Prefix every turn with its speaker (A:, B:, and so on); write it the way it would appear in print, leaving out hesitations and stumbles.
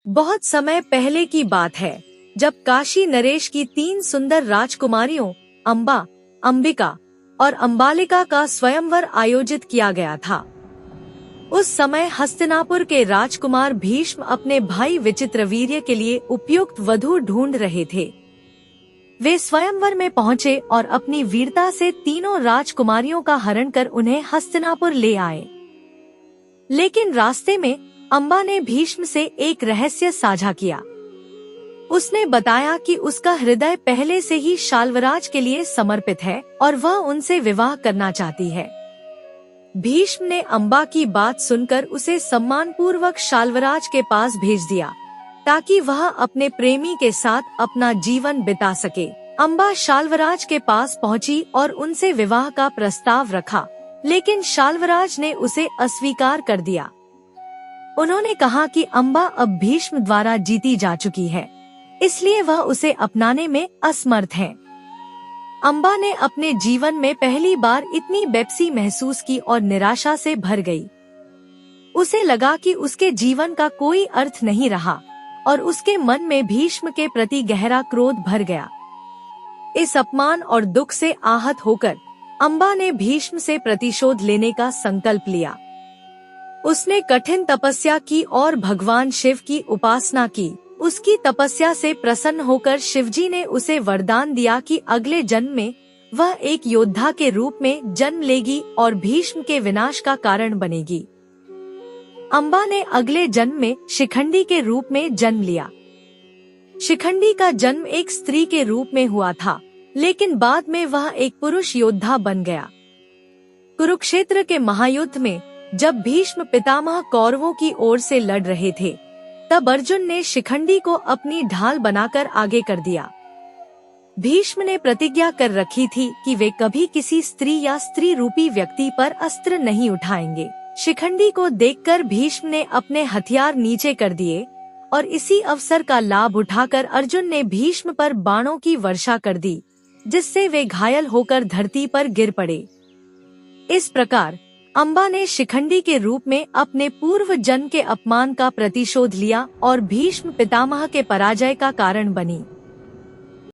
A: बहुत समय पहले की बात है, जब काशी नरेश की 3 सुंदर राजकुमारियों अम्बा, अंबिका और अंबालिका का स्वयंवर आयोजित किया गया था। उस समय हस्तिनापुर के राजकुमार भीष्म अपने भाई विचित्रवीर्य के लिए उपयुक्त वधू ढूंढ रहे थे। वे स्वयंवर में पहुंचे और अपनी वीरता से तीनों राजकुमारियों का हरण कर उन्हें हस्तिनापुर ले आए। लेकिन रास्ते में अम्बा ने भीष्म से एक रहस्य साझा किया। उसने बताया कि उसका हृदय पहले से ही शाल्वराज के लिए समर्पित है और वह उनसे विवाह करना चाहती है। भीष्म ने अम्बा की बात सुनकर उसे सम्मानपूर्वक शाल्वराज के पास भेज दिया, ताकि वह अपने प्रेमी के साथ अपना जीवन बिता सके। अम्बा शाल्वराज के पास पहुंची और उनसे विवाह का प्रस्ताव रखा, लेकिन शाल्वराज ने उसे अस्वीकार कर दिया। उन्होंने कहा कि अम्बा अब भीष्म द्वारा जीती जा चुकी है, इसलिए वह उसे अपनाने में असमर्थ है। अम्बा ने अपने जीवन में पहली बार इतनी बेबसी महसूस की और निराशा से भर गई। उसे लगा कि उसके जीवन का कोई अर्थ नहीं रहा और उसके मन में भीष्म के प्रति गहरा क्रोध भर गया। इस अपमान और दुख से आहत होकर अम्बा ने भीष्म से प्रतिशोध लेने का संकल्प लिया। उसने कठिन तपस्या की और भगवान शिव की उपासना की। उसकी तपस्या से प्रसन्न होकर शिवजी ने उसे वरदान दिया कि अगले जन्म में वह एक योद्धा के रूप में जन्म लेगी और भीष्म के विनाश का कारण बनेगी। अम्बा ने अगले जन्म में शिखंडी के रूप में जन्म लिया। शिखंडी का जन्म एक स्त्री के रूप में हुआ था, लेकिन बाद में वह एक पुरुष योद्धा बन गया। कुरुक्षेत्र के महायुद्ध में जब भीष्म पितामह कौरवों की ओर से लड़ रहे थे, तब अर्जुन ने शिखंडी को अपनी ढाल बनाकर आगे कर दिया। भीष्म ने प्रतिज्ञा कर रखी थी कि वे कभी किसी स्त्री या स्त्री रूपी व्यक्ति पर अस्त्र नहीं उठाएंगे। शिखंडी को देखकर भीष्म ने अपने हथियार नीचे कर दिए और इसी अवसर का लाभ उठाकर अर्जुन ने भीष्म पर बाणों की वर्षा कर दी, जिससे वे घायल होकर धरती पर गिर पड़े। इस प्रकार अम्बा ने शिखंडी के रूप में अपने पूर्व जन्म के अपमान का प्रतिशोध लिया और भीष्म पितामह के पराजय का कारण बनी।